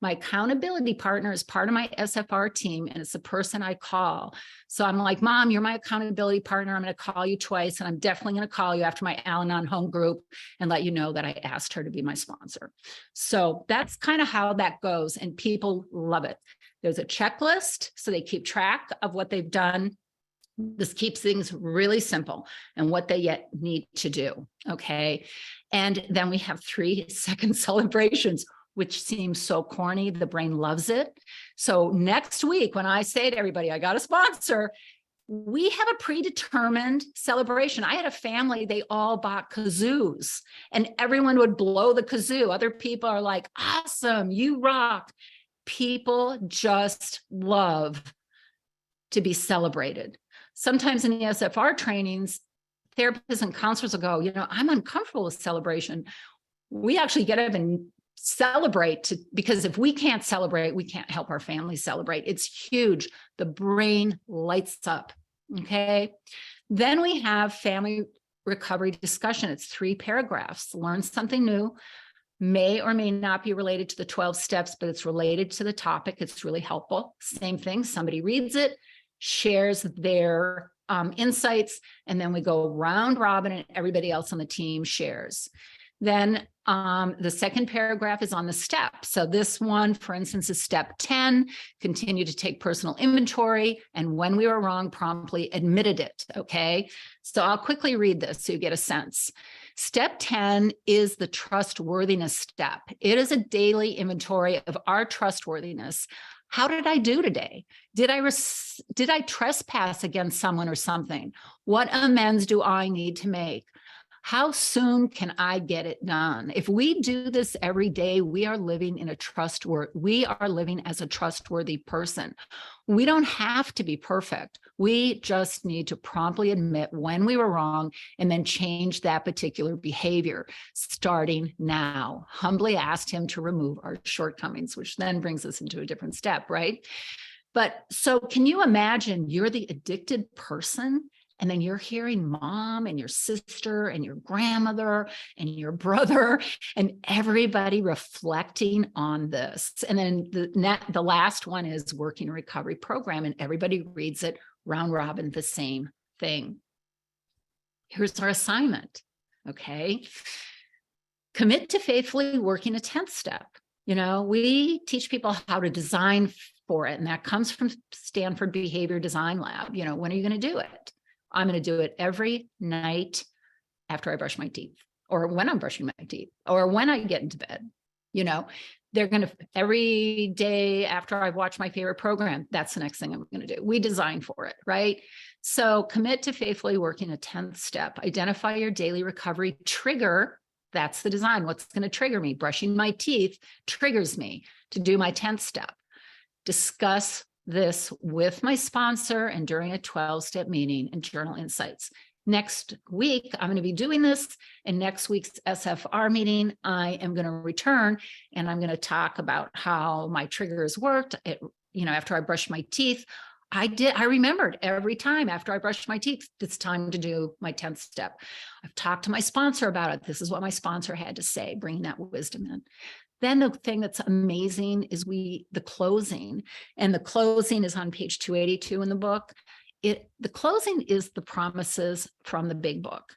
My accountability partner is part of my SFR team, and it's the person I call. So I'm like, Mom, you're my accountability partner. I'm going to call you twice, and I'm definitely going to call you after my Al-Anon home group and let you know that I asked her to be my sponsor. So that's kind of how that goes, and people love it. There's a checklist, so they keep track of what they've done. This keeps things really simple and what they yet need to do. Okay. And then we have 3-second celebrations, which seems so corny. The brain loves it. So next week, when I say to everybody, I got a sponsor, we have a predetermined celebration. I had a family, they all bought kazoos, and everyone would blow the kazoo. Other people are like, awesome, you rock. People just love to be celebrated. Sometimes in the SFR trainings, therapists and counselors will go, I'm uncomfortable with celebration. We actually get up and celebrate, because if we can't celebrate, we can't help our family celebrate. It's huge. The brain lights up. Okay. Then we have family recovery discussion. It's 3 paragraphs. Learn something new. May or may not be related to the 12 steps, but it's related to the topic. It's really helpful. Same thing. Somebody reads it, shares their insights, and then we go round robin and everybody else on the team shares. Then the second paragraph is on the steps. So this one, for instance, is step 10, continue to take personal inventory, and when we were wrong, promptly admitted it. Okay. So I'll quickly read this so you get a sense. Step 10 is the trustworthiness step. It is a daily inventory of our trustworthiness. How did I do today? Did I trespass against someone or something? What amends do I need to make? How soon can I get it done? If we do this every day, we are living as a trustworthy person. We don't have to be perfect. We just need to promptly admit when we were wrong and then change that particular behavior starting now. Humbly ask him to remove our shortcomings, which then brings us into a different step, right? But so can you imagine you're the addicted person, and then you're hearing mom and your sister and your grandmother and your brother and everybody reflecting on this. And then the last one is working a recovery program, and everybody reads it round robin, the same thing. Here's our assignment. Okay. Commit to faithfully working a 10th step. We teach people how to design for it. And that comes from Stanford Behavior Design Lab. When are you going to do it? I'm going to do it every night after I brush my teeth, or when I'm brushing my teeth, or when I get into bed. they're going to, every day after I watch my favorite program, that's the next thing I'm going to do. We design for it, right? So commit to faithfully working a 10th step. Identify your daily recovery trigger. That's the design. What's going to trigger me? Brushing my teeth triggers me to do my 10th step. Discuss this with my sponsor and during a 12-step meeting and journal insights. Next week, I'm going to be doing this. And next week's SFR meeting, I am going to return and I'm going to talk about how my triggers worked. After I brushed my teeth, I remembered every time after I brushed my teeth, it's time to do my 10th step. I've talked to my sponsor about it. This is what my sponsor had to say, bringing that wisdom in. Then the thing that's amazing is the closing, and the closing is on page 282 in the book. The closing is the promises from the big book,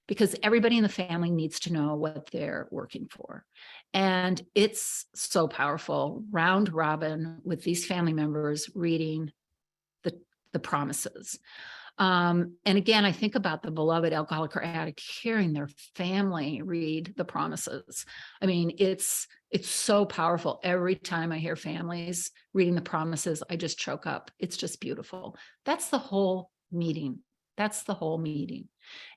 because everybody in the family needs to know what they're working for. And it's so powerful, round robin with these family members reading the promises. And again, I think about the beloved alcoholic or addict hearing their family read the promises. I mean, it's so powerful. Every time I hear families reading the promises, I just choke up. It's just beautiful. That's the whole meeting. That's the whole meeting.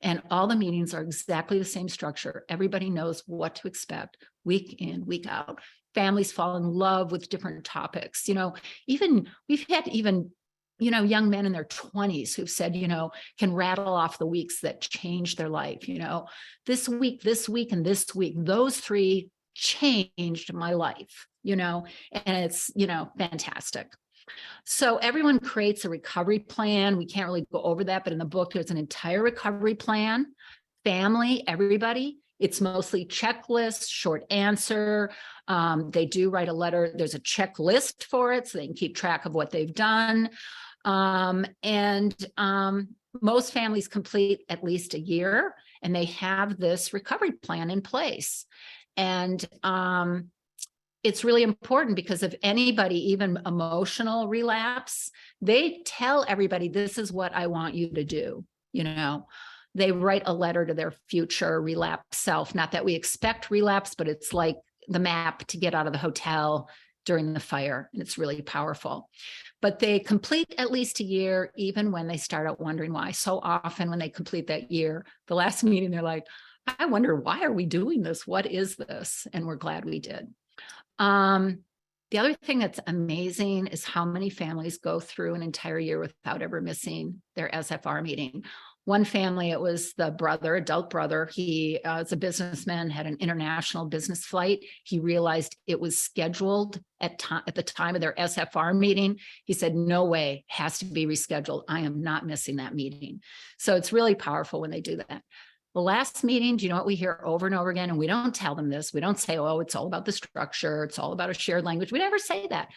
And all the meetings are exactly the same structure. Everybody knows what to expect week in, week out. Families fall in love with different topics. We've had young men in their 20s who've said, can rattle off the weeks that changed their life. This week, and this week, those 3 changed my life, and it's, fantastic. So everyone creates a recovery plan. We can't really go over that, but in the book, there's an entire recovery plan. Family, everybody. It's mostly checklists, short answer. They do write a letter. There's a checklist for it, so they can keep track of what they've done. Most families complete at least a year, and they have this recovery plan in place. And it's really important because if anybody, even emotional relapse, they tell everybody, this is what I want you to do. They write a letter to their future relapse self. Not that we expect relapse, but it's like the map to get out of the hotel during the fire. And it's really powerful. But they complete at least a year, even when they start out wondering why. So often when they complete that year, the last meeting, they're like, I wonder, why are we doing this? What is this? And we're glad we did. The other thing that's amazing is how many families go through an entire year without ever missing their SFR meeting. One family, it was the adult brother. He is a businessman, had an international business flight. He realized it was scheduled at the time of their SFR meeting. He said, no way, has to be rescheduled. I am not missing that meeting. So it's really powerful when they do that. The last meeting, do you know what we hear over and over again? And we don't tell them this. We don't say, oh, it's all about the structure. It's all about a shared language. We never say that.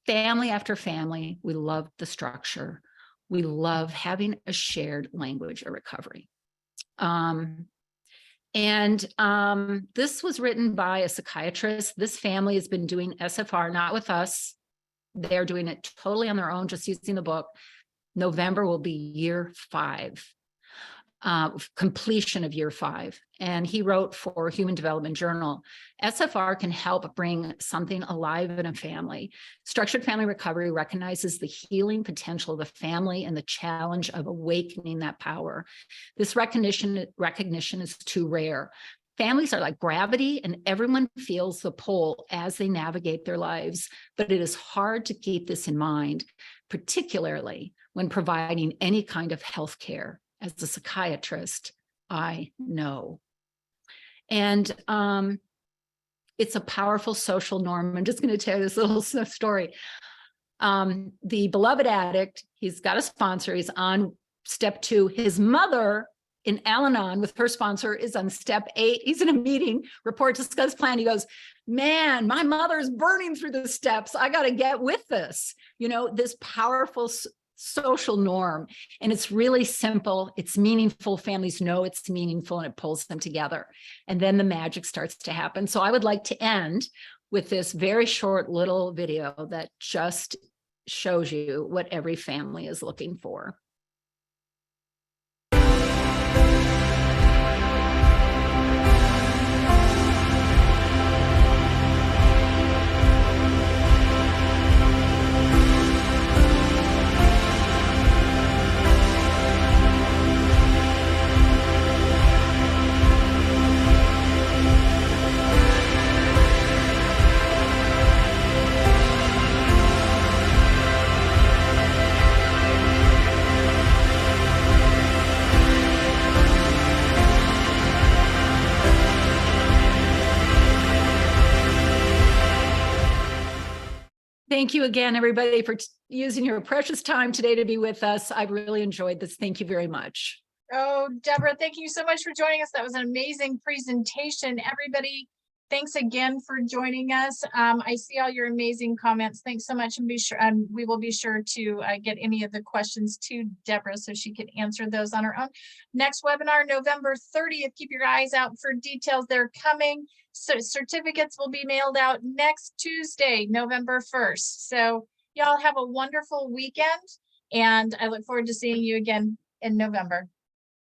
Family after family, we love the structure. We love having a shared language of recovery. This was written by a psychiatrist. This family has been doing SFR, not with us. They're doing it totally on their own, just using the book. November will be year 5. Completion of year 5. And he wrote for Human Development Journal, SFR can help bring something alive in a family. Structured family recovery recognizes the healing potential of the family and the challenge of awakening that power. This recognition is too rare. Families are like gravity, and everyone feels the pull as they navigate their lives, but it is hard to keep this in mind, particularly when providing any kind of health care. As a psychiatrist, I know. And it's a powerful social norm. I'm just going to tell you this little story. The beloved addict, he's got a sponsor. He's on step 2. His mother in Al-Anon with her sponsor is on step 8. He's in a meeting, report, discuss, plan. He goes, man, my mother's burning through the steps. I got to get with this. This powerful social norm. And it's really simple. It's meaningful. Families know it's meaningful, and it pulls them together. And then the magic starts to happen. So I would like to end with this very short little video that just shows you what every family is looking for. Thank you again, everybody, for using your precious time today to be with us. I've really enjoyed this. Thank you very much. Oh, Deborah, thank you so much for joining us. That was an amazing presentation. Everybody, thanks again for joining us. I see all your amazing comments. Thanks so much, and be sure, and we will be sure to get any of the questions to Deborah so she can answer those on her own. Next webinar, November 30th. Keep your eyes out for details. They're coming. So certificates will be mailed out next Tuesday, November 1st. So y'all have a wonderful weekend, and I look forward to seeing you again in November.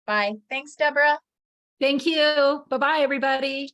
Bye. Thanks, Deborah. Thank you. Bye-bye, everybody.